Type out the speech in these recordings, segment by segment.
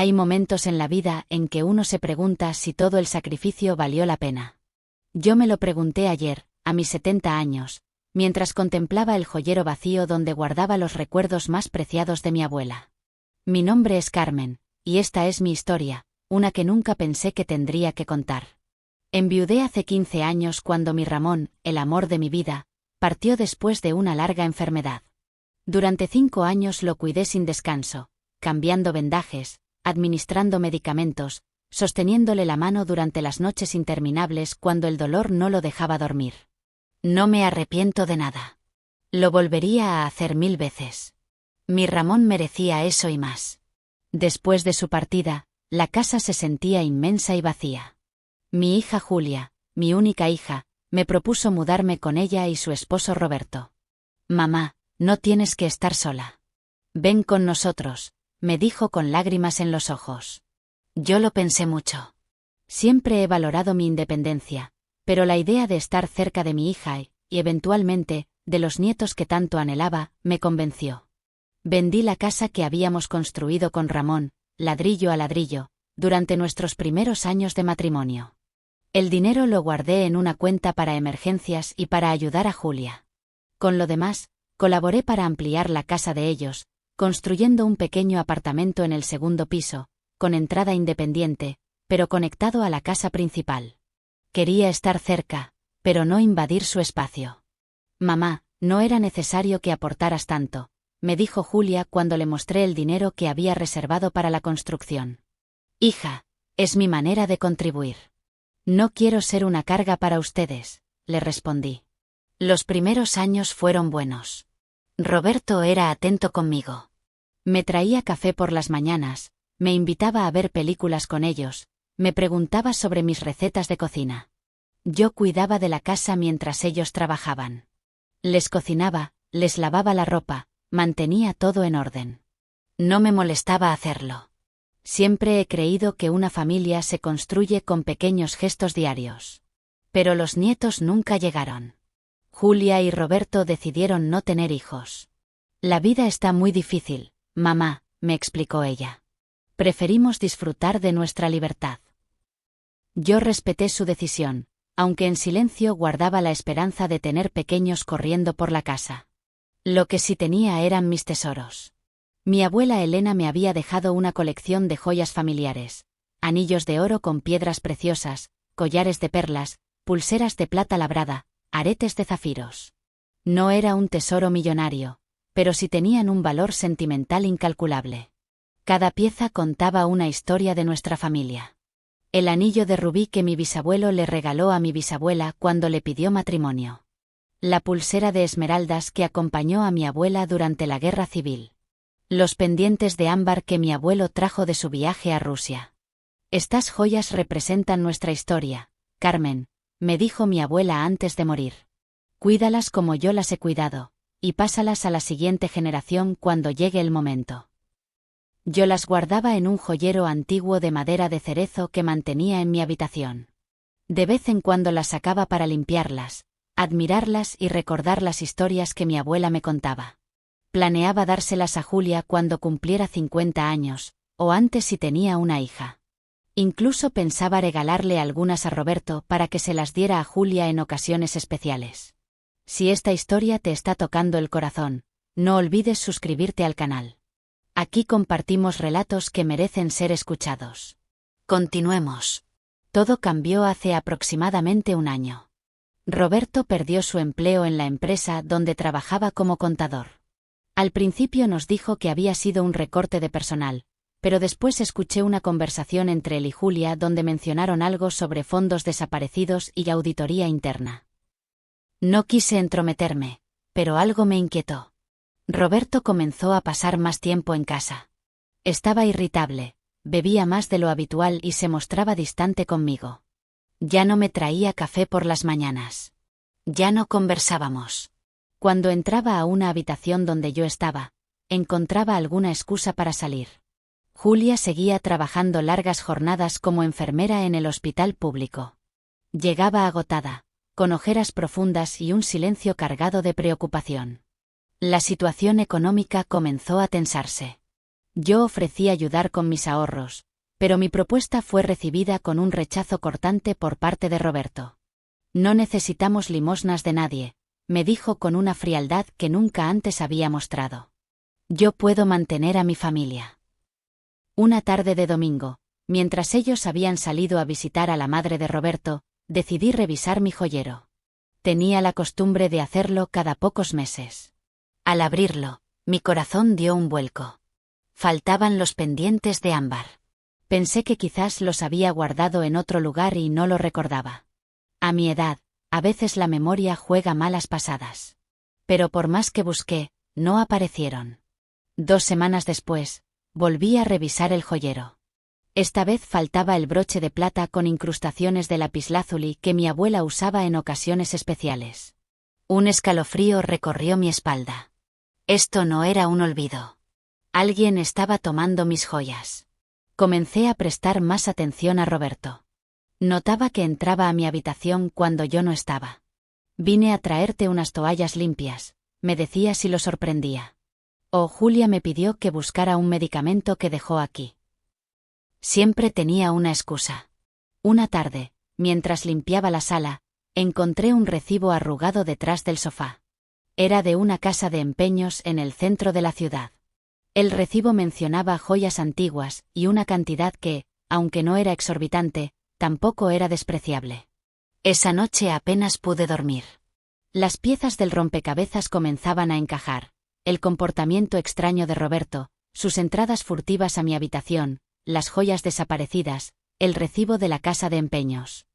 Hay momentos en la vida en que uno se pregunta si todo el sacrificio valió la pena. Yo me lo pregunté ayer, a mis 70 años, mientras contemplaba el joyero vacío donde guardaba los recuerdos más preciados de mi abuela. Mi nombre es Carmen, y esta es mi historia, una que nunca pensé que tendría que contar. Enviudé hace 15 años cuando mi Ramón, el amor de mi vida, partió después de una larga enfermedad. Durante 5 años lo cuidé sin descanso, cambiando vendajes, administrando medicamentos, sosteniéndole la mano durante las noches interminables cuando el dolor no lo dejaba dormir. No me arrepiento de nada. Lo volvería a hacer 1000 veces. Mi Ramón merecía eso y más. Después de su partida, la casa se sentía inmensa y vacía. Mi hija Julia, mi única hija, me propuso mudarme con ella y su esposo Roberto. «Mamá, no tienes que estar sola. Ven con nosotros», me dijo con lágrimas en los ojos. Yo lo pensé mucho. Siempre he valorado mi independencia, pero la idea de estar cerca de mi hija y, eventualmente, de los nietos que tanto anhelaba, me convenció. Vendí la casa que habíamos construido con Ramón, ladrillo a ladrillo, durante nuestros primeros años de matrimonio. El dinero lo guardé en una cuenta para emergencias y para ayudar a Julia. Con lo demás, colaboré para ampliar la casa de ellos, construyendo un pequeño apartamento en el segundo piso, con entrada independiente, pero conectado a la casa principal. Quería estar cerca, pero no invadir su espacio. «Mamá, no era necesario que aportaras tanto», me dijo Julia cuando le mostré el dinero que había reservado para la construcción. «Hija, es mi manera de contribuir. No quiero ser una carga para ustedes», le respondí. Los primeros años fueron buenos. Roberto era atento conmigo. Me traía café por las mañanas, me invitaba a ver películas con ellos, me preguntaba sobre mis recetas de cocina. Yo cuidaba de la casa mientras ellos trabajaban. Les cocinaba, les lavaba la ropa, mantenía todo en orden. No me molestaba hacerlo. Siempre he creído que una familia se construye con pequeños gestos diarios. Pero los nietos nunca llegaron. Julia y Roberto decidieron no tener hijos. «La vida está muy difícil, mamá», me explicó ella. «Preferimos disfrutar de nuestra libertad». Yo respeté su decisión, aunque en silencio guardaba la esperanza de tener pequeños corriendo por la casa. Lo que sí tenía eran mis tesoros. Mi abuela Elena me había dejado una colección de joyas familiares: anillos de oro con piedras preciosas, collares de perlas, pulseras de plata labrada, aretes de zafiros. No era un tesoro millonario, pero sí tenían un valor sentimental incalculable. Cada pieza contaba una historia de nuestra familia. El anillo de rubí que mi bisabuelo le regaló a mi bisabuela cuando le pidió matrimonio. La pulsera de esmeraldas que acompañó a mi abuela durante la guerra civil. Los pendientes de ámbar que mi abuelo trajo de su viaje a Rusia. «Estas joyas representan nuestra historia, Carmen», me dijo mi abuela antes de morir. «Cuídalas como yo las he cuidado, y pásalas a la siguiente generación cuando llegue el momento». Yo las guardaba en un joyero antiguo de madera de cerezo que mantenía en mi habitación. De vez en cuando las sacaba para limpiarlas, admirarlas y recordar las historias que mi abuela me contaba. Planeaba dárselas a Julia cuando cumpliera 50 años, o antes si tenía una hija. Incluso pensaba regalarle algunas a Roberto para que se las diera a Julia en ocasiones especiales. Si esta historia te está tocando el corazón, no olvides suscribirte al canal. Aquí compartimos relatos que merecen ser escuchados. Continuemos. Todo cambió hace aproximadamente un año. Roberto perdió su empleo en la empresa donde trabajaba como contador. Al principio nos dijo que había sido un recorte de personal, pero después escuché una conversación entre él y Julia donde mencionaron algo sobre fondos desaparecidos y auditoría interna. No quise entrometerme, pero algo me inquietó. Roberto comenzó a pasar más tiempo en casa. Estaba irritable, bebía más de lo habitual y se mostraba distante conmigo. Ya no me traía café por las mañanas. Ya no conversábamos. Cuando entraba a una habitación donde yo estaba, encontraba alguna excusa para salir. Julia seguía trabajando largas jornadas como enfermera en el hospital público. Llegaba agotada, con ojeras profundas y un silencio cargado de preocupación. La situación económica comenzó a tensarse. Yo ofrecí ayudar con mis ahorros, pero mi propuesta fue recibida con un rechazo cortante por parte de Roberto. No necesitamos limosnas de nadie, me dijo con una frialdad que nunca antes había mostrado. Yo puedo mantener a mi familia. Una tarde de domingo, mientras ellos habían salido a visitar a la madre de Roberto, decidí revisar mi joyero. Tenía la costumbre de hacerlo cada pocos meses. Al abrirlo, mi corazón dio un vuelco. Faltaban los pendientes de ámbar. Pensé que quizás los había guardado en otro lugar y no lo recordaba. A mi edad, a veces la memoria juega malas pasadas. Pero por más que busqué, no aparecieron. 2 semanas después, volví a revisar el joyero. Esta vez faltaba el broche de plata con incrustaciones de lapislázuli que mi abuela usaba en ocasiones especiales. Un escalofrío recorrió mi espalda. Esto no era un olvido. Alguien estaba tomando mis joyas. Comencé a prestar más atención a Roberto. Notaba que entraba a mi habitación cuando yo no estaba. Vine a traerte unas toallas limpias, me decía si lo sorprendía. O Julia me pidió que buscara un medicamento que dejó aquí. Siempre tenía una excusa. Una tarde, mientras limpiaba la sala, encontré un recibo arrugado detrás del sofá. Era de una casa de empeños en el centro de la ciudad. El recibo mencionaba joyas antiguas y una cantidad que, aunque no era exorbitante, tampoco era despreciable. Esa noche apenas pude dormir. Las piezas del rompecabezas comenzaban a encajar, el comportamiento extraño de Roberto, sus entradas furtivas a mi habitación, las joyas desaparecidas, el recibo de la casa de empeños.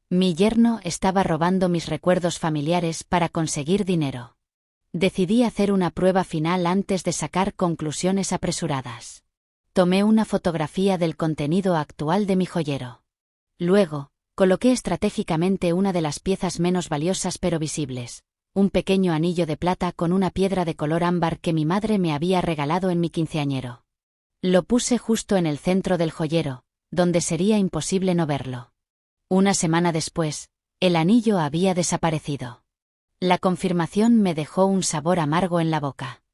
Mi yerno estaba robando mis recuerdos familiares para conseguir dinero. Decidí hacer una prueba final antes de sacar conclusiones apresuradas. Tomé una fotografía del contenido actual de mi joyero. Luego, coloqué estratégicamente una de las piezas menos valiosas pero visibles, un pequeño anillo de plata con una piedra de color ámbar que mi madre me había regalado en mi quinceañero. Lo puse justo en el centro del joyero, donde sería imposible no verlo. Una semana después, el anillo había desaparecido. La confirmación me dejó un sabor amargo en la boca.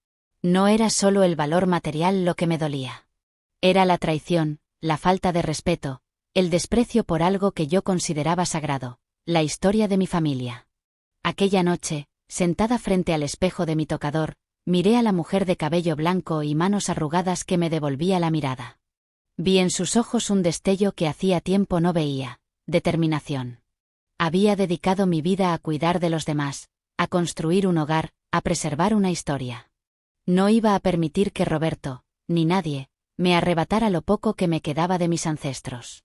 No era solo el valor material lo que me dolía. Era la traición, la falta de respeto, el desprecio por algo que yo consideraba sagrado, la historia de mi familia. Aquella noche, sentada frente al espejo de mi tocador, miré a la mujer de cabello blanco y manos arrugadas que me devolvía la mirada. Vi en sus ojos un destello que hacía tiempo no veía, determinación. Había dedicado mi vida a cuidar de los demás, a construir un hogar, a preservar una historia. No iba a permitir que Roberto, ni nadie, me arrebatara lo poco que me quedaba de mis ancestros.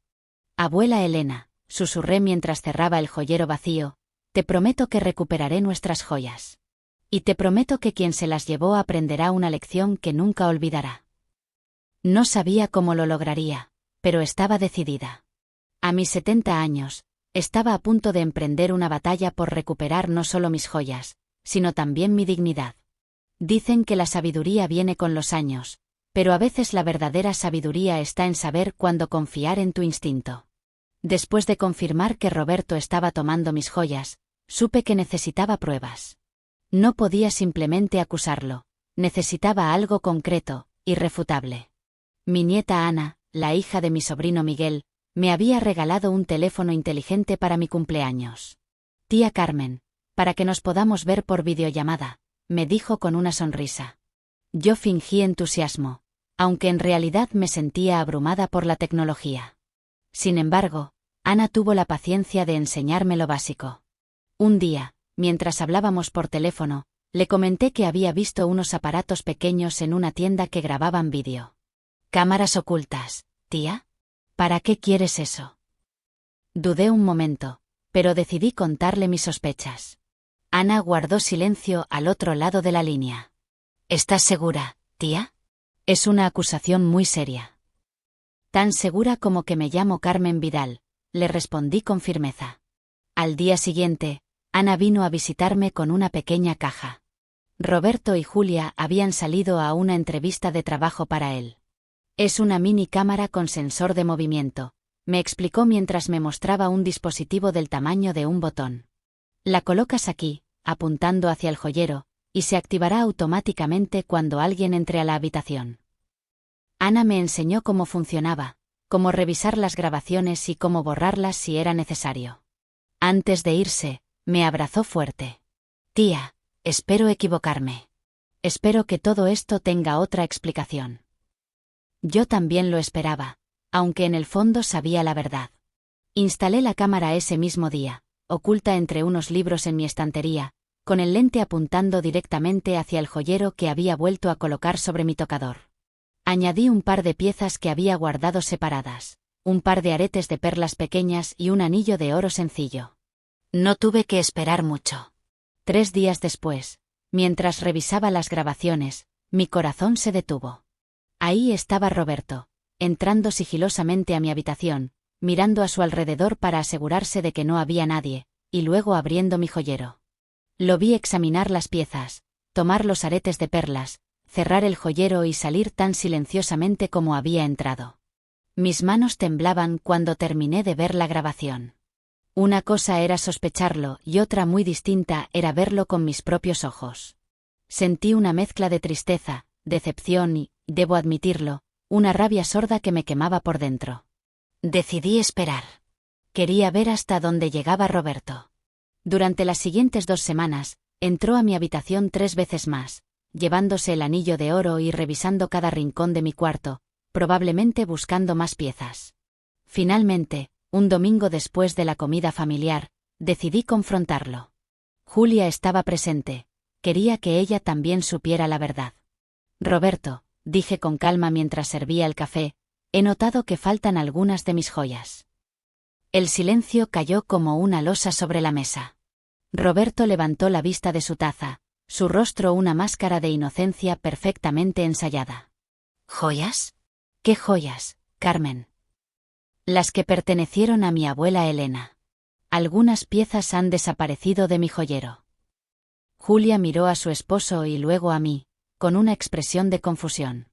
Abuela Elena, susurré mientras cerraba el joyero vacío, te prometo que recuperaré nuestras joyas. Y te prometo que quien se las llevó aprenderá una lección que nunca olvidará. No sabía cómo lo lograría, pero estaba decidida. A mis 70 años, estaba a punto de emprender una batalla por recuperar no solo mis joyas, sino también mi dignidad. Dicen que la sabiduría viene con los años, pero a veces la verdadera sabiduría está en saber cuándo confiar en tu instinto. Después de confirmar que Roberto estaba tomando mis joyas, supe que necesitaba pruebas. No podía simplemente acusarlo, necesitaba algo concreto, irrefutable. Mi nieta Ana, la hija de mi sobrino Miguel, me había regalado un teléfono inteligente para mi cumpleaños. Tía Carmen, para que nos podamos ver por videollamada, me dijo con una sonrisa. Yo fingí entusiasmo, aunque en realidad me sentía abrumada por la tecnología. Sin embargo, Ana tuvo la paciencia de enseñarme lo básico. Un día, mientras hablábamos por teléfono, le comenté que había visto unos aparatos pequeños en una tienda que grababan vídeo. ¿Cámaras ocultas, tía? ¿Para qué quieres eso? Dudé un momento, pero decidí contarle mis sospechas. Ana guardó silencio al otro lado de la línea. ¿Estás segura, tía? Es una acusación muy seria. Tan segura como que me llamo Carmen Vidal, le respondí con firmeza. Al día siguiente, Ana vino a visitarme con una pequeña caja. Roberto y Julia habían salido a una entrevista de trabajo para él. Es una mini cámara con sensor de movimiento, me explicó mientras me mostraba un dispositivo del tamaño de un botón. La colocas aquí, apuntando hacia el joyero, y se activará automáticamente cuando alguien entre a la habitación. Ana me enseñó cómo funcionaba, cómo revisar las grabaciones y cómo borrarlas si era necesario. Antes de irse, me abrazó fuerte. Tía, espero equivocarme. Espero que todo esto tenga otra explicación. Yo también lo esperaba, aunque en el fondo sabía la verdad. Instalé la cámara ese mismo día, oculta entre unos libros en mi estantería, con el lente apuntando directamente hacia el joyero que había vuelto a colocar sobre mi tocador. Añadí un par de piezas que había guardado separadas, un par de aretes de perlas pequeñas y un anillo de oro sencillo. No tuve que esperar mucho. 3 días después, mientras revisaba las grabaciones, mi corazón se detuvo. Ahí estaba Roberto, entrando sigilosamente a mi habitación, mirando a su alrededor para asegurarse de que no había nadie, y luego abriendo mi joyero. Lo vi examinar las piezas, tomar los aretes de perlas, cerrar el joyero y salir tan silenciosamente como había entrado. Mis manos temblaban cuando terminé de ver la grabación. Una cosa era sospecharlo y otra muy distinta era verlo con mis propios ojos. Sentí una mezcla de tristeza, decepción y, debo admitirlo, una rabia sorda que me quemaba por dentro. Decidí esperar. Quería ver hasta dónde llegaba Roberto. Durante las siguientes 2 semanas, entró a mi habitación 3 veces más, llevándose el anillo de oro y revisando cada rincón de mi cuarto, probablemente buscando más piezas. Finalmente, un domingo después de la comida familiar, decidí confrontarlo. Julia estaba presente. Quería que ella también supiera la verdad. Roberto, dije con calma mientras servía el café, he notado que faltan algunas de mis joyas. El silencio cayó como una losa sobre la mesa. Roberto levantó la vista de su taza, su rostro una máscara de inocencia perfectamente ensayada. ¿Joyas? ¿Qué joyas, Carmen? Las que pertenecieron a mi abuela Elena. Algunas piezas han desaparecido de mi joyero. Julia miró a su esposo y luego a mí, con una expresión de confusión.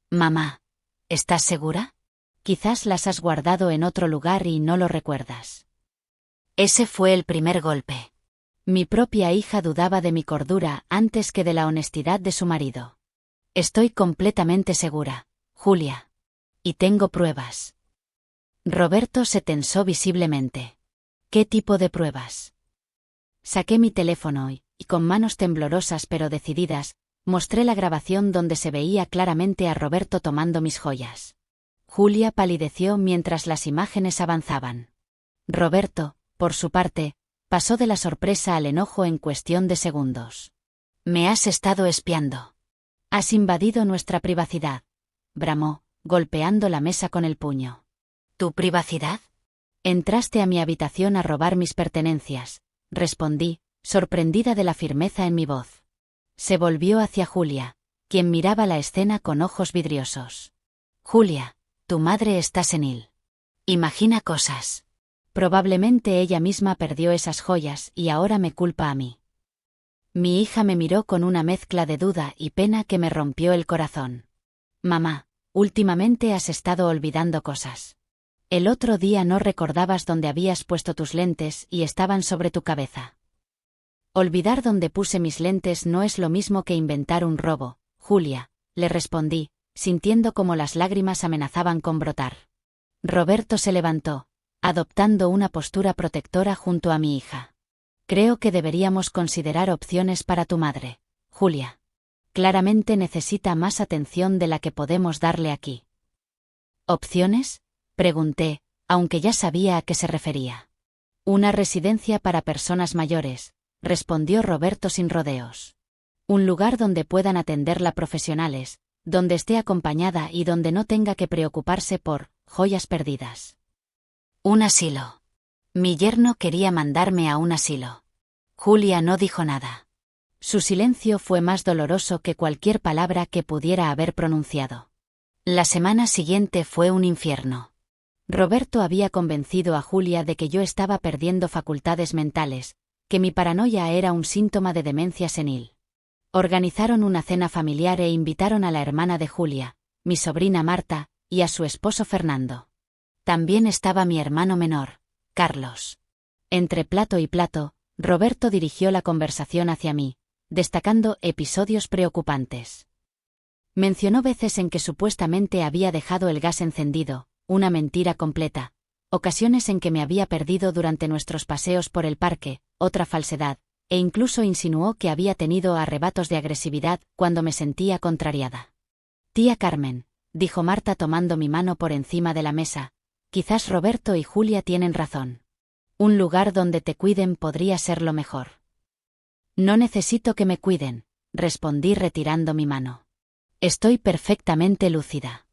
Mamá, ¿estás segura? Quizás las has guardado en otro lugar y no lo recuerdas. Ese fue el primer golpe. Mi propia hija dudaba de mi cordura antes que de la honestidad de su marido. Estoy completamente segura, Julia. Y tengo pruebas. Roberto se tensó visiblemente. ¿Qué tipo de pruebas? Saqué mi teléfono y, con manos temblorosas pero decididas, mostré la grabación donde se veía claramente a Roberto tomando mis joyas. Julia palideció mientras las imágenes avanzaban. Roberto, por su parte, pasó de la sorpresa al enojo en cuestión de segundos. Me has estado espiando. Has invadido nuestra privacidad, bramó, golpeando la mesa con el puño. ¿Tu privacidad? Entraste a mi habitación a robar mis pertenencias, respondí, sorprendida de la firmeza en mi voz. Se volvió hacia Julia, quien miraba la escena con ojos vidriosos. Julia, tu madre está senil. Imagina cosas. Probablemente ella misma perdió esas joyas y ahora me culpa a mí. Mi hija me miró con una mezcla de duda y pena que me rompió el corazón. Mamá, últimamente has estado olvidando cosas. El otro día no recordabas dónde habías puesto tus lentes y estaban sobre tu cabeza. Olvidar dónde puse mis lentes no es lo mismo que inventar un robo, Julia, le respondí, sintiendo como las lágrimas amenazaban con brotar. Roberto se levantó, adoptando una postura protectora junto a mi hija. Creo que deberíamos considerar opciones para tu madre, Julia. Claramente necesita más atención de la que podemos darle aquí. ¿Opciones? Pregunté, aunque ya sabía a qué se refería. Una residencia para personas mayores, respondió Roberto sin rodeos. Un lugar donde puedan atenderla profesionales, donde esté acompañada y donde no tenga que preocuparse por joyas perdidas. Un asilo. Mi yerno quería mandarme a un asilo. Julia no dijo nada. Su silencio fue más doloroso que cualquier palabra que pudiera haber pronunciado. La semana siguiente fue un infierno. Roberto había convencido a Julia de que yo estaba perdiendo facultades mentales, que mi paranoia era un síntoma de demencia senil. Organizaron una cena familiar e invitaron a la hermana de Julia, mi sobrina Marta, y a su esposo Fernando. También estaba mi hermano menor, Carlos. Entre plato y plato, Roberto dirigió la conversación hacia mí, destacando episodios preocupantes. Mencionó veces en que supuestamente había dejado el gas encendido, una mentira completa. Ocasiones en que me había perdido durante nuestros paseos por el parque, otra falsedad, e incluso insinuó que había tenido arrebatos de agresividad cuando me sentía contrariada. Tía Carmen, dijo Marta tomando mi mano por encima de la mesa, quizás Roberto y Julia tienen razón. Un lugar donde te cuiden podría ser lo mejor. No necesito que me cuiden, respondí retirando mi mano. Estoy perfectamente lúcida.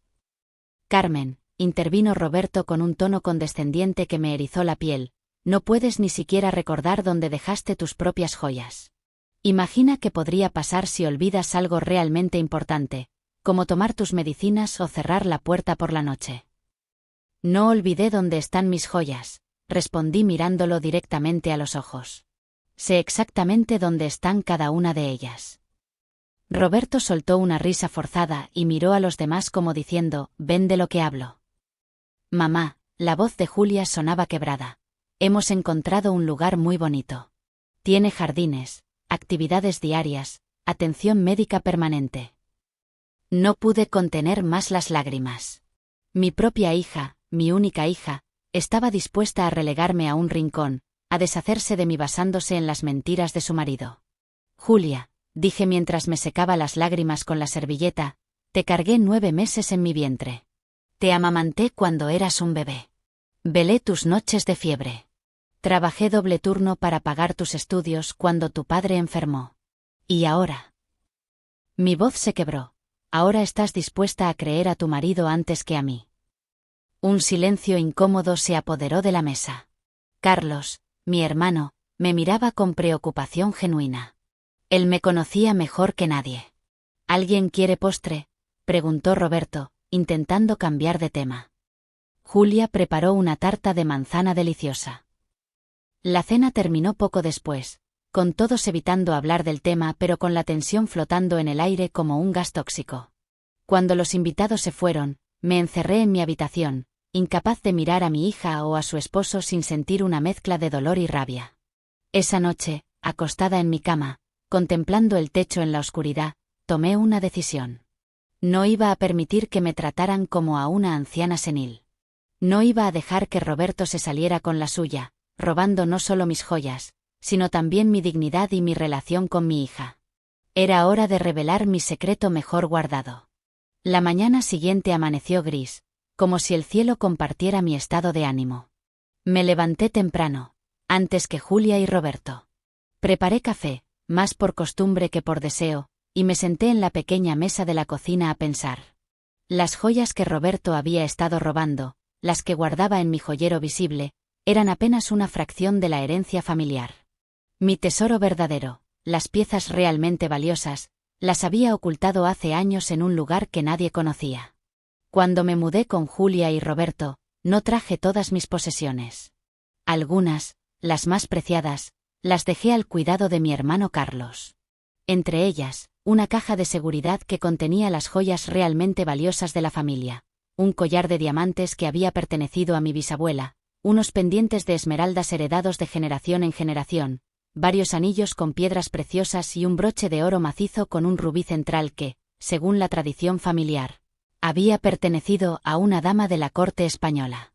Carmen, intervino Roberto con un tono condescendiente que me erizó la piel, no puedes ni siquiera recordar dónde dejaste tus propias joyas. Imagina qué podría pasar si olvidas algo realmente importante, como tomar tus medicinas o cerrar la puerta por la noche. No olvidé dónde están mis joyas, respondí mirándolo directamente a los ojos. Sé exactamente dónde están cada una de ellas. Roberto soltó una risa forzada y miró a los demás como diciendo, ven de lo que hablo. Mamá, la voz de Julia sonaba quebrada. Hemos encontrado un lugar muy bonito. Tiene jardines, actividades diarias, atención médica permanente. No pude contener más las lágrimas. Mi propia hija, mi única hija, estaba dispuesta a relegarme a un rincón, a deshacerse de mí basándose en las mentiras de su marido. Julia, dije mientras me secaba las lágrimas con la servilleta, te cargué 9 meses en mi vientre. Te amamanté cuando eras un bebé. Velé tus noches de fiebre. Trabajé doble turno para pagar tus estudios cuando tu padre enfermó. ¿Y ahora? Mi voz se quebró. Ahora estás dispuesta a creer a tu marido antes que a mí. Un silencio incómodo se apoderó de la mesa. Carlos, mi hermano, me miraba con preocupación genuina. Él me conocía mejor que nadie. ¿Alguien quiere postre?, preguntó Roberto, intentando cambiar de tema. Julia preparó una tarta de manzana deliciosa. La cena terminó poco después, con todos evitando hablar del tema pero con la tensión flotando en el aire como un gas tóxico. Cuando los invitados se fueron, me encerré en mi habitación, incapaz de mirar a mi hija o a su esposo sin sentir una mezcla de dolor y rabia. Esa noche, acostada en mi cama, contemplando el techo en la oscuridad, tomé una decisión. No iba a permitir que me trataran como a una anciana senil. No iba a dejar que Roberto se saliera con la suya, robando no solo mis joyas, sino también mi dignidad y mi relación con mi hija. Era hora de revelar mi secreto mejor guardado. La mañana siguiente amaneció gris, como si el cielo compartiera mi estado de ánimo. Me levanté temprano, antes que Julia y Roberto. Preparé café, más por costumbre que por deseo, y me senté en la pequeña mesa de la cocina a pensar. Las joyas que Roberto había estado robando, las que guardaba en mi joyero visible, eran apenas una fracción de la herencia familiar. Mi tesoro verdadero, las piezas realmente valiosas, las había ocultado hace años en un lugar que nadie conocía. Cuando me mudé con Julia y Roberto, no traje todas mis posesiones. Algunas, las más preciadas, las dejé al cuidado de mi hermano Carlos. Entre ellas, una caja de seguridad que contenía las joyas realmente valiosas de la familia, un collar de diamantes que había pertenecido a mi bisabuela, unos pendientes de esmeraldas heredados de generación en generación, varios anillos con piedras preciosas y un broche de oro macizo con un rubí central que, según la tradición familiar, había pertenecido a una dama de la corte española.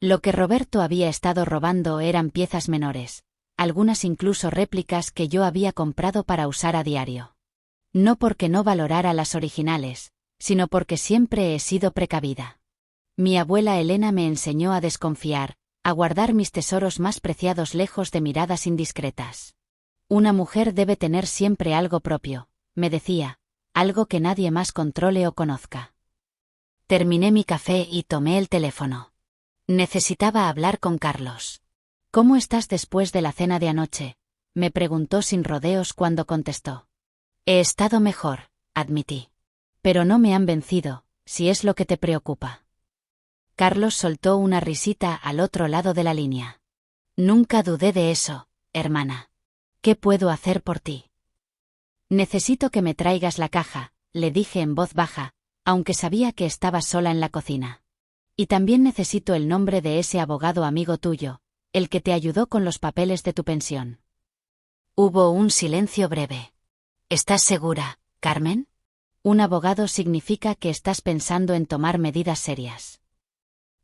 Lo que Roberto había estado robando eran piezas menores, algunas incluso réplicas que yo había comprado para usar a diario. No porque no valorara las originales, sino porque siempre he sido precavida. Mi abuela Elena me enseñó a desconfiar, a guardar mis tesoros más preciados lejos de miradas indiscretas. Una mujer debe tener siempre algo propio, me decía, algo que nadie más controle o conozca. Terminé mi café y tomé el teléfono. Necesitaba hablar con Carlos. ¿Cómo estás después de la cena de anoche?, me preguntó sin rodeos cuando contestó. He estado mejor, admití. Pero no me han vencido, si es lo que te preocupa. Carlos soltó una risita al otro lado de la línea. Nunca dudé de eso, hermana. ¿Qué puedo hacer por ti? Necesito que me traigas la caja, le dije en voz baja, aunque sabía que estaba sola en la cocina. Y también necesito el nombre de ese abogado amigo tuyo, el que te ayudó con los papeles de tu pensión. Hubo un silencio breve. ¿Estás segura, Carmen? Un abogado significa que estás pensando en tomar medidas serias.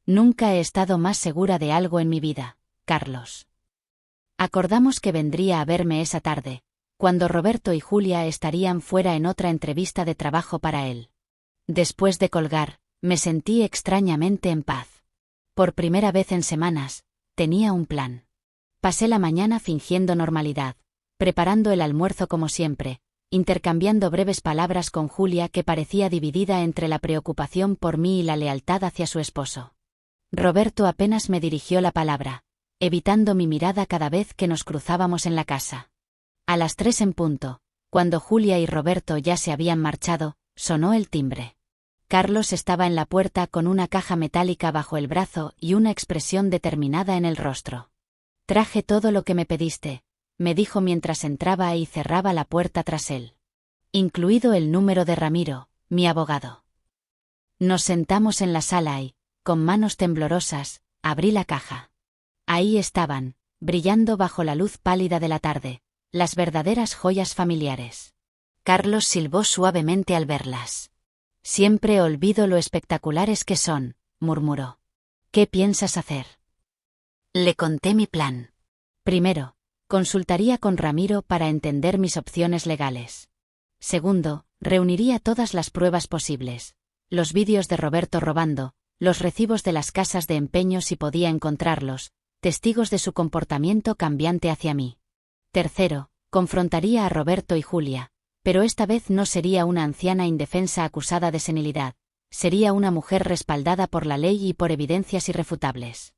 Nunca he estado más segura de algo en mi vida, Carlos. Acordamos que vendría a verme esa tarde, cuando Roberto y Julia estarían fuera en otra entrevista de trabajo para él. Después de colgar, me sentí extrañamente en paz. Por primera vez en semanas, tenía un plan. Pasé la mañana fingiendo normalidad, preparando el almuerzo como siempre, intercambiando breves palabras con Julia que parecía dividida entre la preocupación por mí y la lealtad hacia su esposo. Roberto apenas me dirigió la palabra, evitando mi mirada cada vez que nos cruzábamos en la casa. A las 3 en punto, cuando Julia y Roberto ya se habían marchado, sonó el timbre. Carlos estaba en la puerta con una caja metálica bajo el brazo y una expresión determinada en el rostro. «Traje todo lo que me pediste», me dijo mientras entraba y cerraba la puerta tras él. Incluido el número de Ramiro, mi abogado. Nos sentamos en la sala y, con manos temblorosas, abrí la caja. Ahí estaban, brillando bajo la luz pálida de la tarde, las verdaderas joyas familiares. Carlos silbó suavemente al verlas. «Siempre olvido lo espectaculares que son», murmuró. «¿Qué piensas hacer?». Le conté mi plan. Primero, consultaría con Ramiro para entender mis opciones legales. Segundo, reuniría todas las pruebas posibles. Los vídeos de Roberto robando, los recibos de las casas de empeño si podía encontrarlos, testigos de su comportamiento cambiante hacia mí. Tercero, confrontaría a Roberto y Julia, pero esta vez no sería una anciana indefensa acusada de senilidad, sería una mujer respaldada por la ley y por evidencias irrefutables.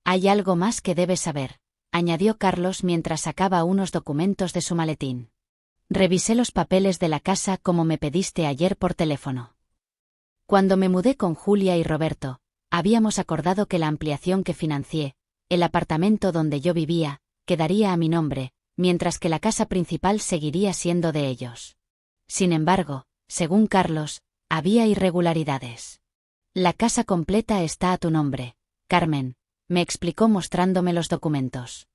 «Hay algo más que debes saber», añadió Carlos mientras sacaba unos documentos de su maletín. «Revisé los papeles de la casa como me pediste ayer por teléfono. Cuando me mudé con Julia y Roberto, habíamos acordado que la ampliación que financié, el apartamento donde yo vivía, quedaría a mi nombre, mientras que la casa principal seguiría siendo de ellos. Sin embargo, según Carlos, había irregularidades. «La casa completa está a tu nombre, Carmen», me explicó mostrándome los documentos.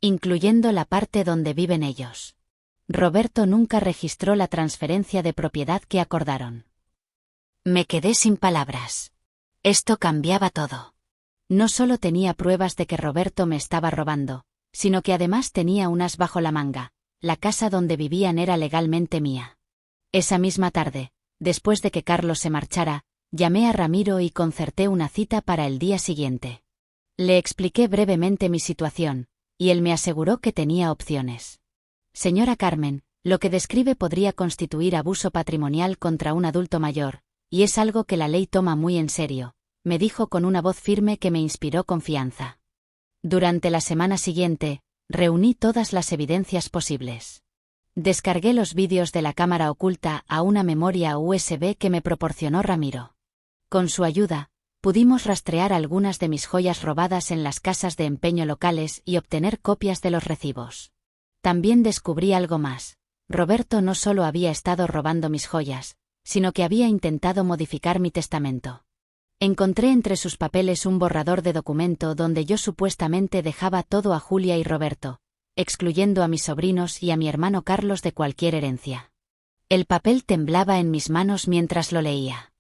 «Incluyendo la parte donde viven ellos. Roberto nunca registró la transferencia de propiedad que acordaron». Me quedé sin palabras. Esto cambiaba todo. No solo tenía pruebas de que Roberto me estaba robando, sino que además tenía un as bajo la manga. La casa donde vivían era legalmente mía. Esa misma tarde, después de que Carlos se marchara, llamé a Ramiro y concerté una cita para el día siguiente. Le expliqué brevemente mi situación, y él me aseguró que tenía opciones. «Señora Carmen, lo que describe podría constituir abuso patrimonial contra un adulto mayor, y es algo que la ley toma muy en serio», me dijo con una voz firme que me inspiró confianza. Durante la semana siguiente, reuní todas las evidencias posibles. Descargué los vídeos de la cámara oculta a una memoria USB que me proporcionó Ramiro. Con su ayuda, pudimos rastrear algunas de mis joyas robadas en las casas de empeño locales y obtener copias de los recibos. También descubrí algo más. Roberto no solo había estado robando mis joyas, sino que había intentado modificar mi testamento. Encontré entre sus papeles un borrador de documento donde yo supuestamente dejaba todo a Julia y Roberto, excluyendo a mis sobrinos y a mi hermano Carlos de cualquier herencia. El papel temblaba en mis manos mientras lo leía.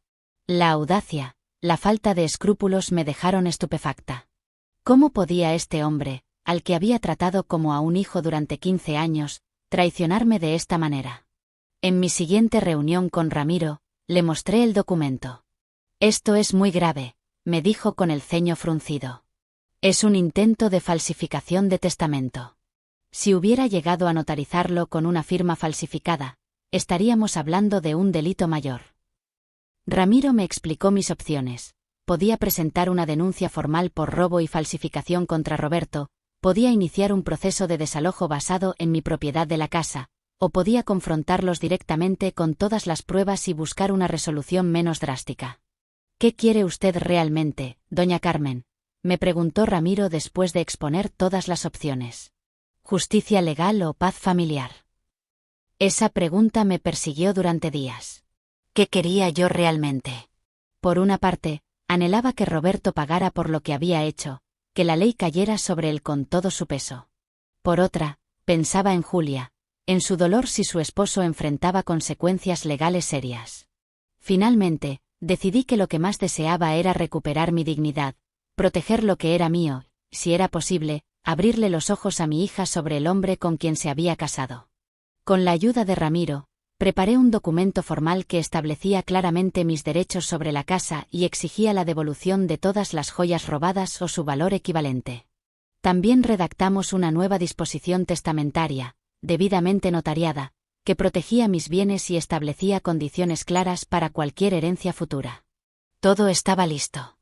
La audacia, la falta de escrúpulos me dejaron estupefacta. ¿Cómo podía este hombre, al que había tratado como a un hijo durante 15 años, traicionarme de esta manera? En mi siguiente reunión con Ramiro, le mostré el documento. «Esto es muy grave», me dijo con el ceño fruncido. «Es un intento de falsificación de testamento. Si hubiera llegado a notarizarlo con una firma falsificada, estaríamos hablando de un delito mayor». Ramiro me explicó mis opciones. Podía presentar una denuncia formal por robo y falsificación contra Roberto, podía iniciar un proceso de desalojo basado en mi propiedad de la casa, o podía confrontarlos directamente con todas las pruebas y buscar una resolución menos drástica. «¿Qué quiere usted realmente, doña Carmen?», me preguntó Ramiro después de exponer todas las opciones. ¿Justicia legal o paz familiar? Esa pregunta me persiguió durante días. ¿Qué quería yo realmente? Por una parte, anhelaba que Roberto pagara por lo que había hecho, que la ley cayera sobre él con todo su peso. Por otra, pensaba en Julia, en su dolor si su esposo enfrentaba consecuencias legales serias. Finalmente, decidí que lo que más deseaba era recuperar mi dignidad, proteger lo que era mío, y, si era posible, abrirle los ojos a mi hija sobre el hombre con quien se había casado. Con la ayuda de Ramiro, preparé un documento formal que establecía claramente mis derechos sobre la casa y exigía la devolución de todas las joyas robadas o su valor equivalente. También redactamos una nueva disposición testamentaria, debidamente notariada, que protegía mis bienes y establecía condiciones claras para cualquier herencia futura. Todo estaba listo.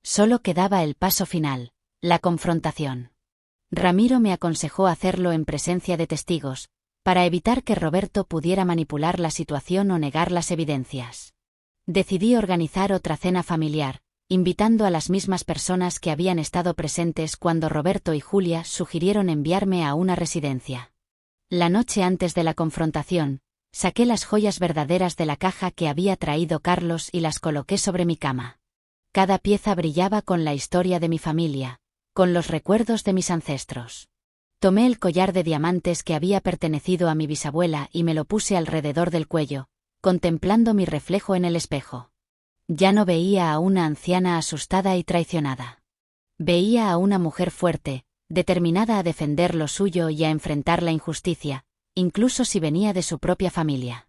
Solo quedaba el paso final, la confrontación. Ramiro me aconsejó hacerlo en presencia de testigos, para evitar que Roberto pudiera manipular la situación o negar las evidencias. Decidí organizar otra cena familiar, invitando a las mismas personas que habían estado presentes cuando Roberto y Julia sugirieron enviarme a una residencia. La noche antes de la confrontación, saqué las joyas verdaderas de la caja que había traído Carlos y las coloqué sobre mi cama. Cada pieza brillaba con la historia de mi familia, con los recuerdos de mis ancestros. Tomé el collar de diamantes que había pertenecido a mi bisabuela y me lo puse alrededor del cuello, contemplando mi reflejo en el espejo. Ya no veía a una anciana asustada y traicionada. Veía a una mujer fuerte, determinada a defender lo suyo y a enfrentar la injusticia, incluso si venía de su propia familia.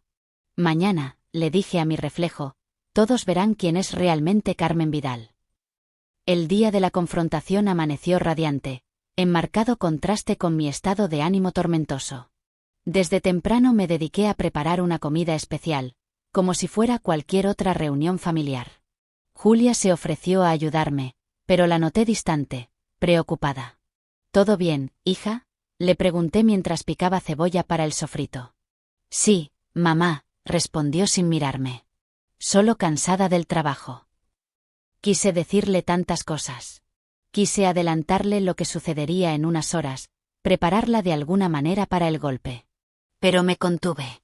Mañana, le dije a mi reflejo, todos verán quién es realmente Carmen Vidal. El día de la confrontación amaneció radiante, en marcado contraste con mi estado de ánimo tormentoso. Desde temprano me dediqué a preparar una comida especial, como si fuera cualquier otra reunión familiar. Julia se ofreció a ayudarme, pero la noté distante, preocupada. ¿Todo bien, hija?, le pregunté mientras picaba cebolla para el sofrito. Sí, mamá, respondió sin mirarme. Solo cansada del trabajo. Quise decirle tantas cosas. Quise adelantarle lo que sucedería en unas horas, prepararla de alguna manera para el golpe. Pero me contuve.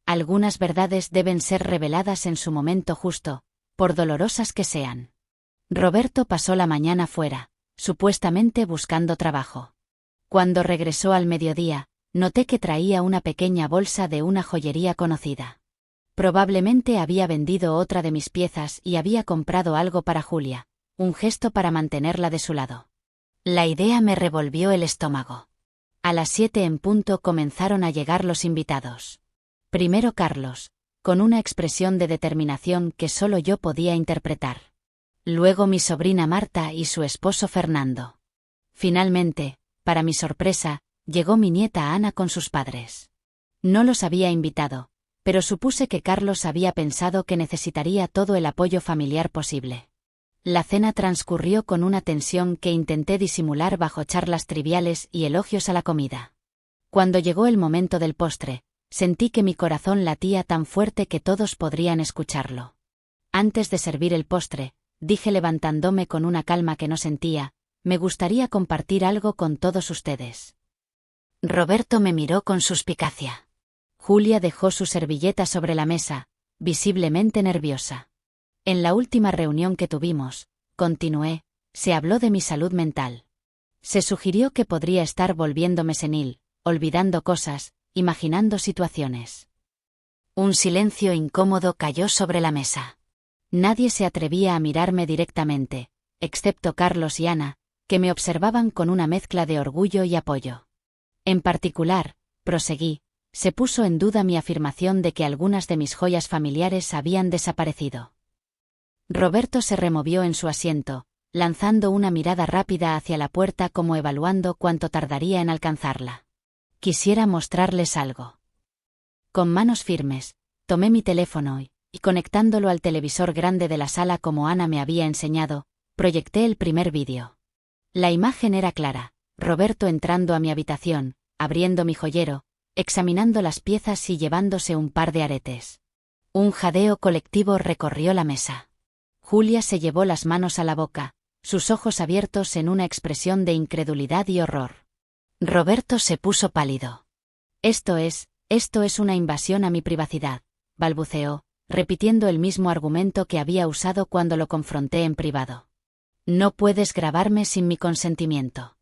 Algunas verdades deben ser reveladas en su momento justo, por dolorosas que sean. Roberto pasó la mañana fuera, supuestamente buscando trabajo. Cuando regresó al mediodía, noté que traía una pequeña bolsa de una joyería conocida. Probablemente había vendido otra de mis piezas y había comprado algo para Julia, un gesto para mantenerla de su lado. La idea me revolvió el estómago. A las 7 en punto comenzaron a llegar los invitados. Primero Carlos, con una expresión de determinación que solo yo podía interpretar. Luego mi sobrina Marta y su esposo Fernando. Finalmente, para mi sorpresa, llegó mi nieta Ana con sus padres. No los había invitado, pero supuse que Carlos había pensado que necesitaría todo el apoyo familiar posible. La cena transcurrió con una tensión que intenté disimular bajo charlas triviales y elogios a la comida. Cuando llegó el momento del postre, sentí que mi corazón latía tan fuerte que todos podrían escucharlo. Antes de servir el postre, dije levantándome con una calma que no sentía, me gustaría compartir algo con todos ustedes. Roberto me miró con suspicacia. Julia dejó su servilleta sobre la mesa, visiblemente nerviosa. En la última reunión que tuvimos, continué, se habló de mi salud mental. Se sugirió que podría estar volviéndome senil, olvidando cosas, imaginando situaciones. Un silencio incómodo cayó sobre la mesa. Nadie se atrevía a mirarme directamente, excepto Carlos y Ana, que me observaban con una mezcla de orgullo y apoyo. En particular, proseguí, se puso en duda mi afirmación de que algunas de mis joyas familiares habían desaparecido. Roberto se removió en su asiento, lanzando una mirada rápida hacia la puerta como evaluando cuánto tardaría en alcanzarla. Quisiera mostrarles algo. Con manos firmes, tomé mi teléfono y conectándolo al televisor grande de la sala como Ana me había enseñado, proyecté el primer vídeo. La imagen era clara, Roberto entrando a mi habitación, abriendo mi joyero, examinando las piezas y llevándose un par de aretes. Un jadeo colectivo recorrió la mesa. Julia se llevó las manos a la boca, sus ojos abiertos en una expresión de incredulidad y horror. Roberto se puso pálido. Esto es una invasión a mi privacidad, balbuceó, repitiendo el mismo argumento que había usado cuando lo confronté en privado. No puedes grabarme sin mi consentimiento.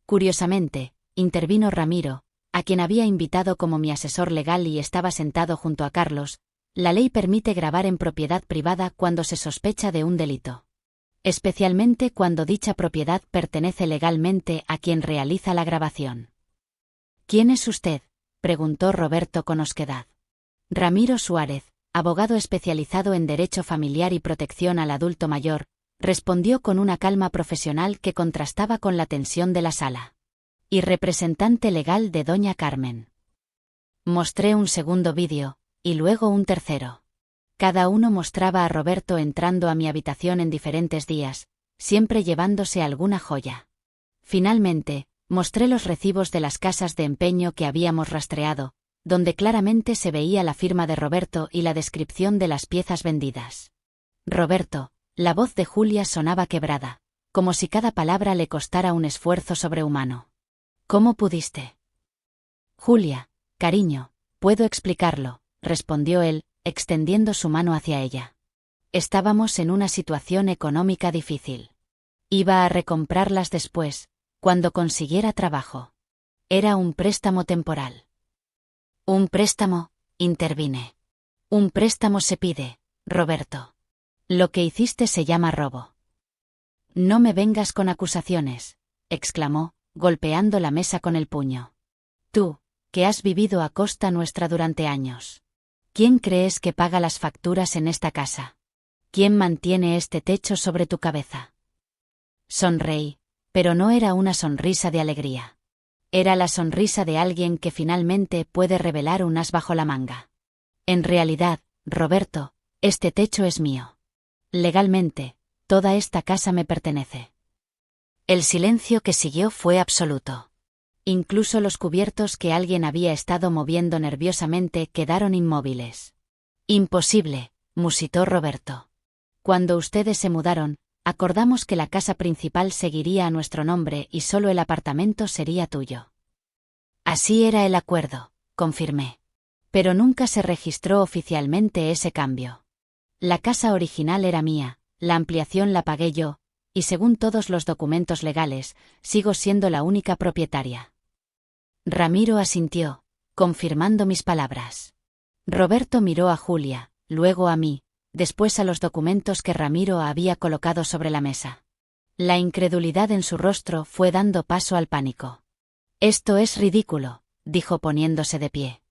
Curiosamente, intervino Ramiro, a quien había invitado como mi asesor legal y estaba sentado junto a Carlos, La ley permite grabar en propiedad privada cuando se sospecha de un delito. Especialmente cuando dicha propiedad pertenece legalmente a quien realiza la grabación. ¿Quién es usted?, preguntó Roberto con osquedad. Ramiro Suárez, abogado especializado en derecho familiar y protección al adulto mayor, respondió con una calma profesional que contrastaba con la tensión de la sala. Y representante legal de doña Carmen. Mostré un segundo vídeo, y luego un tercero. Cada uno mostraba a Roberto entrando a mi habitación en diferentes días, siempre llevándose alguna joya. Finalmente, mostré los recibos de las casas de empeño que habíamos rastreado, donde claramente se veía la firma de Roberto y la descripción de las piezas vendidas. Roberto, la voz de Julia sonaba quebrada, como si cada palabra le costara un esfuerzo sobrehumano. ¿Cómo pudiste? Julia, cariño, puedo explicarlo, respondió él, extendiendo su mano hacia ella. Estábamos en una situación económica difícil. Iba a recomprarlas después, cuando consiguiera trabajo. Era un préstamo temporal. Un préstamo, intervine. Un préstamo se pide, Roberto. Lo que hiciste se llama robo. No me vengas con acusaciones, exclamó, golpeando la mesa con el puño. Tú, que has vivido a costa nuestra durante años. ¿Quién crees que paga las facturas en esta casa? ¿Quién mantiene este techo sobre tu cabeza? Sonreí, pero no era una sonrisa de alegría. Era la sonrisa de alguien que finalmente puede revelar un as bajo la manga. En realidad, Roberto, este techo es mío. Legalmente, toda esta casa me pertenece. El silencio que siguió fue absoluto. Incluso los cubiertos que alguien había estado moviendo nerviosamente quedaron inmóviles. Imposible, musitó Roberto. Cuando ustedes se mudaron, acordamos que la casa principal seguiría a nuestro nombre y solo el apartamento sería tuyo. Así era el acuerdo, confirmé. Pero nunca se registró oficialmente ese cambio. La casa original era mía, la ampliación la pagué yo, y según todos los documentos legales, sigo siendo la única propietaria. Ramiro asintió, confirmando mis palabras. Roberto miró a Julia, luego a mí, después a los documentos que Ramiro había colocado sobre la mesa. La incredulidad en su rostro fue dando paso al pánico. Esto es ridículo, dijo poniéndose de pie.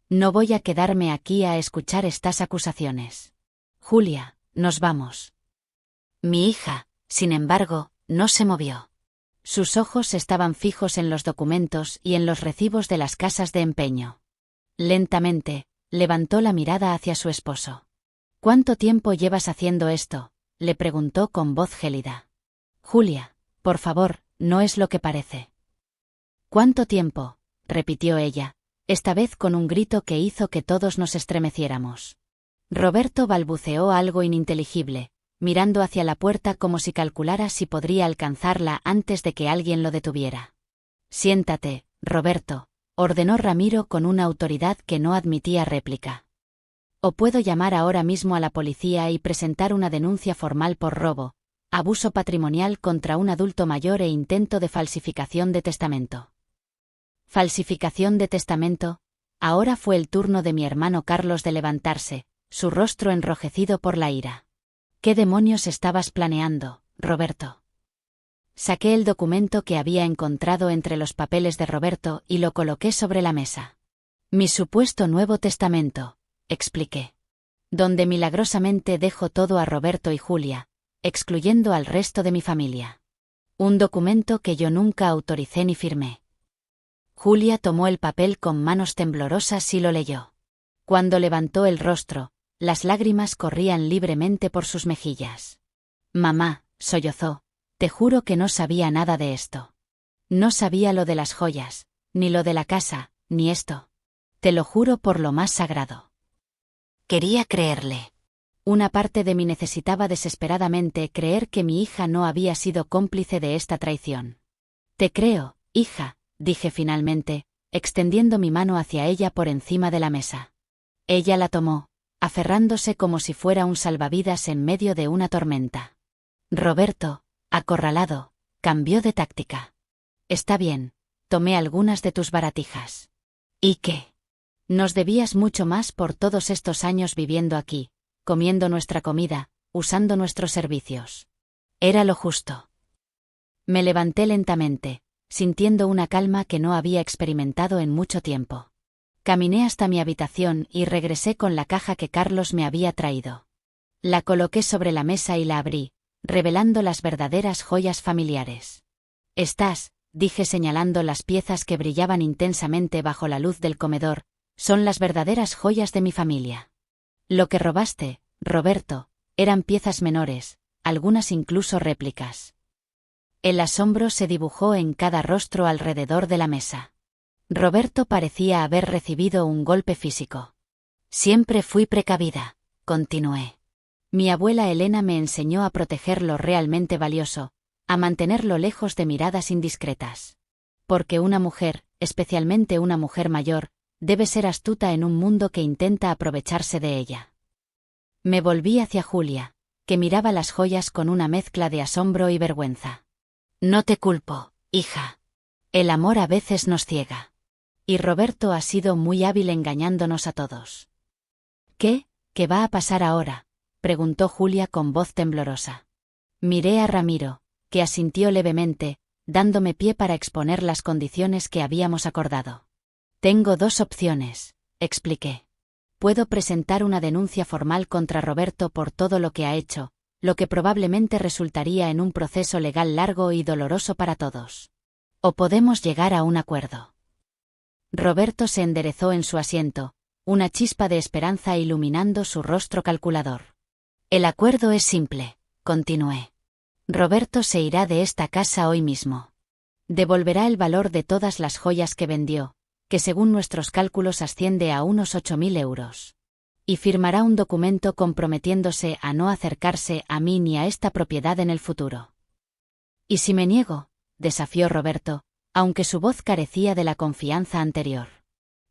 No voy a quedarme aquí a escuchar estas acusaciones. Julia, nos vamos. Mi hija, sin embargo, no se movió. Sus ojos estaban fijos en los documentos y en los recibos de las casas de empeño. Lentamente, levantó la mirada hacia su esposo. ¿Cuánto tiempo llevas haciendo esto?, le preguntó con voz gélida. Julia, por favor, no es lo que parece. ¿Cuánto tiempo?, repitió ella, esta vez con un grito que hizo que todos nos estremeciéramos. Roberto balbuceó algo ininteligible, mirando hacia la puerta como si calculara si podría alcanzarla antes de que alguien lo detuviera. Siéntate, Roberto, ordenó Ramiro con una autoridad que no admitía réplica. O puedo llamar ahora mismo a la policía y presentar una denuncia formal por robo, abuso patrimonial contra un adulto mayor e intento de falsificación de testamento. ¿Falsificación de testamento? Ahora fue el turno de mi hermano Carlos de levantarse, su rostro enrojecido por la ira. ¿Qué demonios estabas planeando, Roberto? Saqué el documento que había encontrado entre los papeles de Roberto y lo coloqué sobre la mesa. Mi supuesto nuevo testamento, expliqué. Donde milagrosamente dejo todo a Roberto y Julia, excluyendo al resto de mi familia. Un documento que yo nunca autoricé ni firmé. Julia tomó el papel con manos temblorosas y lo leyó. Cuando levantó el rostro, las lágrimas corrían libremente por sus mejillas. Mamá, sollozó, te juro que no sabía nada de esto. No sabía lo de las joyas, ni lo de la casa, ni esto. Te lo juro por lo más sagrado. Quería creerle. Una parte de mí necesitaba desesperadamente creer que mi hija no había sido cómplice de esta traición. Te creo, hija, dije finalmente, extendiendo mi mano hacia ella por encima de la mesa. Ella la tomó, aferrándose como si fuera un salvavidas en medio de una tormenta. Roberto, acorralado, cambió de táctica. Está bien, tomé algunas de tus baratijas. ¿Y qué? Nos debías mucho más por todos estos años viviendo aquí, comiendo nuestra comida, usando nuestros servicios. Era lo justo. Me levanté lentamente, sintiendo una calma que no había experimentado en mucho tiempo. Caminé hasta mi habitación y regresé con la caja que Carlos me había traído. La coloqué sobre la mesa y la abrí, revelando las verdaderas joyas familiares. Estas, dije señalando las piezas que brillaban intensamente bajo la luz del comedor, son las verdaderas joyas de mi familia. Lo que robaste, Roberto, eran piezas menores, algunas incluso réplicas. El asombro se dibujó en cada rostro alrededor de la mesa. Roberto parecía haber recibido un golpe físico. Siempre fui precavida, continué. Mi abuela Elena me enseñó a proteger lo realmente valioso, a mantenerlo lejos de miradas indiscretas. Porque una mujer, especialmente una mujer mayor, debe ser astuta en un mundo que intenta aprovecharse de ella. Me volví hacia Julia, que miraba las joyas con una mezcla de asombro y vergüenza. No te culpo, hija. El amor a veces nos ciega. Y Roberto ha sido muy hábil engañándonos a todos. ¿Qué va a pasar ahora?, preguntó Julia con voz temblorosa. Miré a Ramiro, que asintió levemente, dándome pie para exponer las condiciones que habíamos acordado. Tengo dos opciones, expliqué. Puedo presentar una denuncia formal contra Roberto por todo lo que ha hecho, lo que probablemente resultaría en un proceso legal largo y doloroso para todos. O podemos llegar a un acuerdo. Roberto se enderezó en su asiento, una chispa de esperanza iluminando su rostro calculador. El acuerdo es simple, continué. Roberto se irá de esta casa hoy mismo. Devolverá el valor de todas las joyas que vendió, que según nuestros cálculos asciende a unos 8.000 euros. Y firmará un documento comprometiéndose a no acercarse a mí ni a esta propiedad en el futuro. ¿Y si me niego?, desafió Roberto, aunque su voz carecía de la confianza anterior.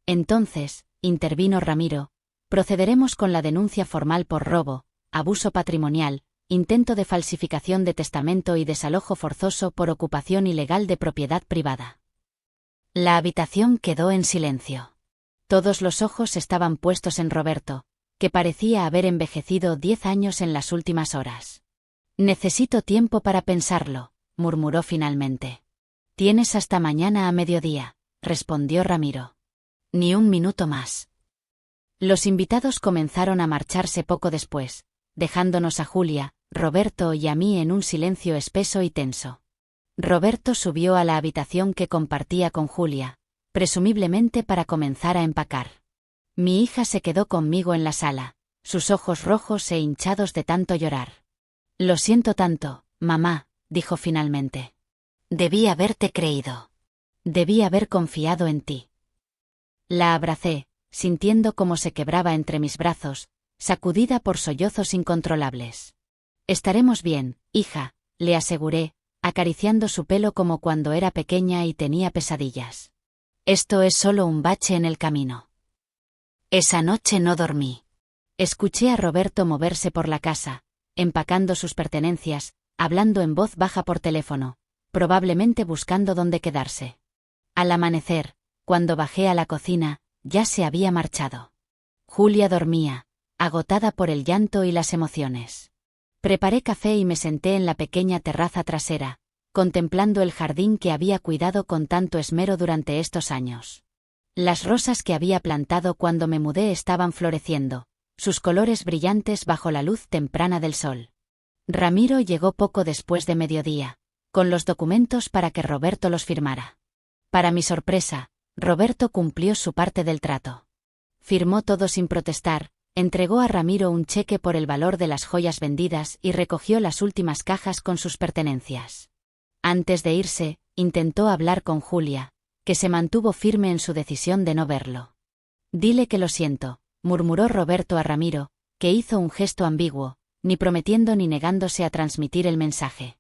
Entonces, intervino Ramiro, procederemos con la denuncia formal por robo, abuso patrimonial, intento de falsificación de testamento y desalojo forzoso por ocupación ilegal de propiedad privada. La habitación quedó en silencio. Todos los ojos estaban puestos en Roberto, que parecía haber envejecido 10 años en las últimas horas. Necesito tiempo para pensarlo, murmuró finalmente. Tienes hasta mañana a mediodía, respondió Ramiro. Ni un minuto más. Los invitados comenzaron a marcharse poco después, dejándonos a Julia, Roberto y a mí en un silencio espeso y tenso. Roberto subió a la habitación que compartía con Julia, presumiblemente para comenzar a empacar. Mi hija se quedó conmigo en la sala, sus ojos rojos e hinchados de tanto llorar. Lo siento tanto, mamá, dijo finalmente. Debí haberte creído. Debí haber confiado en ti. La abracé, sintiendo cómo se quebraba entre mis brazos, sacudida por sollozos incontrolables. Estaremos bien, hija, le aseguré, acariciando su pelo como cuando era pequeña y tenía pesadillas. Esto es solo un bache en el camino. Esa noche no dormí. Escuché a Roberto moverse por la casa, empacando sus pertenencias, hablando en voz baja por teléfono, probablemente buscando dónde quedarse. Al amanecer, cuando bajé a la cocina, ya se había marchado. Julia dormía, agotada por el llanto y las emociones. Preparé café y me senté en la pequeña terraza trasera, contemplando el jardín que había cuidado con tanto esmero durante estos años. Las rosas que había plantado cuando me mudé estaban floreciendo, sus colores brillantes bajo la luz temprana del sol. Ramiro llegó poco después de mediodía, con los documentos para que Roberto los firmara. Para mi sorpresa, Roberto cumplió su parte del trato. Firmó todo sin protestar, entregó a Ramiro un cheque por el valor de las joyas vendidas y recogió las últimas cajas con sus pertenencias. Antes de irse, intentó hablar con Julia, que se mantuvo firme en su decisión de no verlo. Dile que lo siento, murmuró Roberto a Ramiro, que hizo un gesto ambiguo, ni prometiendo ni negándose a transmitir el mensaje.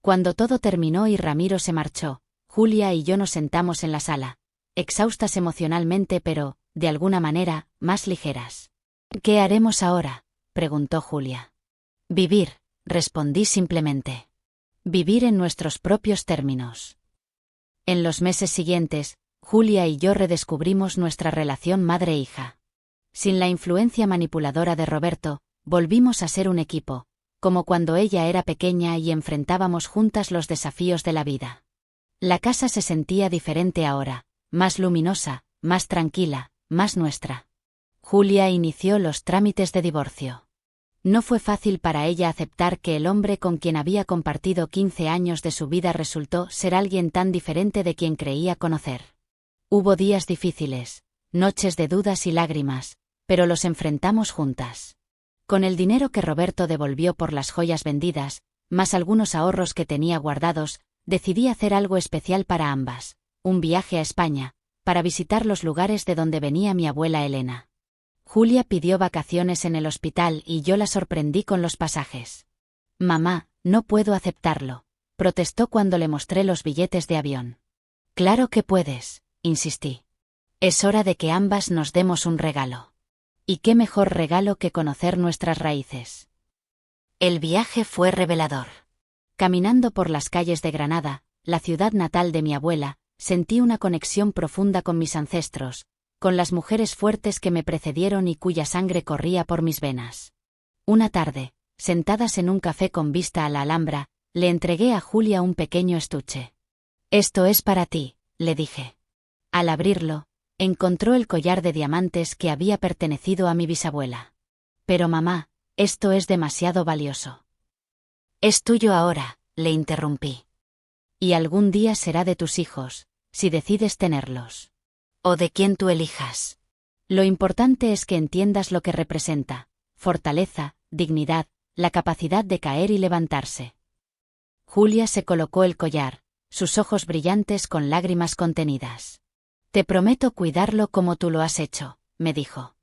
Cuando todo terminó y Ramiro se marchó, Julia y yo nos sentamos en la sala, exhaustas emocionalmente pero, de alguna manera, más ligeras. ¿Qué haremos ahora?, preguntó Julia. Vivir, respondí simplemente. Vivir en nuestros propios términos. En los meses siguientes, Julia y yo redescubrimos nuestra relación madre-hija. Sin la influencia manipuladora de Roberto, volvimos a ser un equipo, como cuando ella era pequeña y enfrentábamos juntas los desafíos de la vida. La casa se sentía diferente ahora, más luminosa, más tranquila, más nuestra. Julia inició los trámites de divorcio. No fue fácil para ella aceptar que el hombre con quien había compartido 15 años de su vida resultó ser alguien tan diferente de quien creía conocer. Hubo días difíciles, noches de dudas y lágrimas, pero los enfrentamos juntas. Con el dinero que Roberto devolvió por las joyas vendidas, más algunos ahorros que tenía guardados, decidí hacer algo especial para ambas, un viaje a España, para visitar los lugares de donde venía mi abuela Elena. Julia pidió vacaciones en el hospital y yo la sorprendí con los pasajes. «Mamá, no puedo aceptarlo», protestó cuando le mostré los billetes de avión. «Claro que puedes», insistí. «Es hora de que ambas nos demos un regalo. ¿Y qué mejor regalo que conocer nuestras raíces?». El viaje fue revelador. Caminando por las calles de Granada, la ciudad natal de mi abuela, sentí una conexión profunda con mis ancestros, con las mujeres fuertes que me precedieron y cuya sangre corría por mis venas. Una tarde, sentadas en un café con vista a la Alhambra, le entregué a Julia un pequeño estuche. «Esto es para ti», le dije. Al abrirlo, encontró el collar de diamantes que había pertenecido a mi bisabuela. «Pero mamá, esto es demasiado valioso». «Es tuyo ahora», le interrumpí. «Y algún día será de tus hijos, si decides tenerlos. O de quien tú elijas. Lo importante es que entiendas lo que representa: fortaleza, dignidad, la capacidad de caer y levantarse». Julia se colocó el collar, sus ojos brillantes con lágrimas contenidas. «Te prometo cuidarlo como tú lo has hecho», me dijo.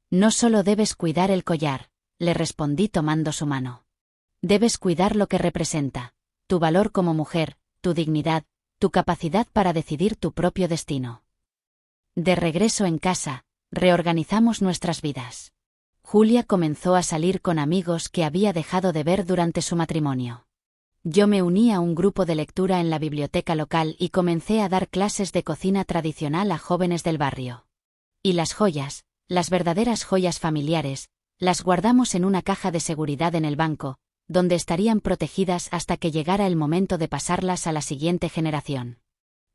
«No solo debes cuidar el collar», le respondí tomando su mano. «Debes cuidar lo que representa, tu valor como mujer, tu dignidad, tu capacidad para decidir tu propio destino». De regreso en casa, reorganizamos nuestras vidas. Julia comenzó a salir con amigos que había dejado de ver durante su matrimonio. Yo me uní a un grupo de lectura en la biblioteca local y comencé a dar clases de cocina tradicional a jóvenes del barrio. Y las joyas, las verdaderas joyas familiares, las guardamos en una caja de seguridad en el banco, donde estarían protegidas hasta que llegara el momento de pasarlas a la siguiente generación.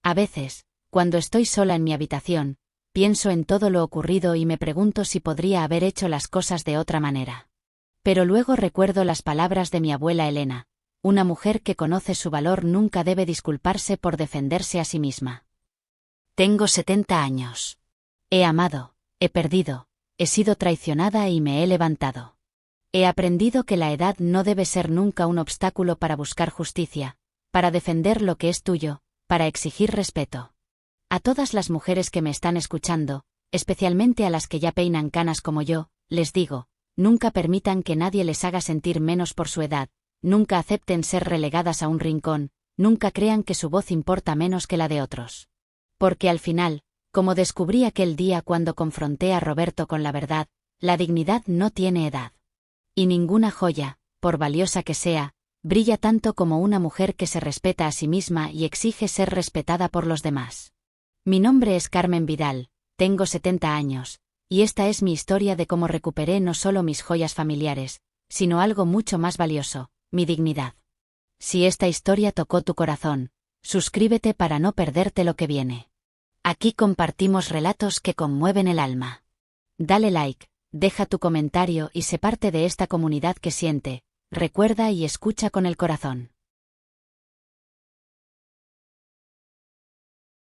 A veces, cuando estoy sola en mi habitación, pienso en todo lo ocurrido y me pregunto si podría haber hecho las cosas de otra manera. Pero luego recuerdo las palabras de mi abuela Elena: «Una mujer que conoce su valor nunca debe disculparse por defenderse a sí misma». Tengo 70 años. He amado, he perdido, he sido traicionada y me he levantado. He aprendido que la edad no debe ser nunca un obstáculo para buscar justicia, para defender lo que es tuyo, para exigir respeto. A todas las mujeres que me están escuchando, especialmente a las que ya peinan canas como yo, les digo: nunca permitan que nadie les haga sentir menos por su edad, nunca acepten ser relegadas a un rincón, nunca crean que su voz importa menos que la de otros. Porque al final, como descubrí aquel día cuando confronté a Roberto con la verdad, la dignidad no tiene edad. Y ninguna joya, por valiosa que sea, brilla tanto como una mujer que se respeta a sí misma y exige ser respetada por los demás. Mi nombre es Carmen Vidal, tengo 70 años, y esta es mi historia de cómo recuperé no solo mis joyas familiares, sino algo mucho más valioso: mi dignidad. Si esta historia tocó tu corazón, suscríbete para no perderte lo que viene. Aquí compartimos relatos que conmueven el alma. Dale like, deja tu comentario y sé parte de esta comunidad que siente, recuerda y escucha con el corazón.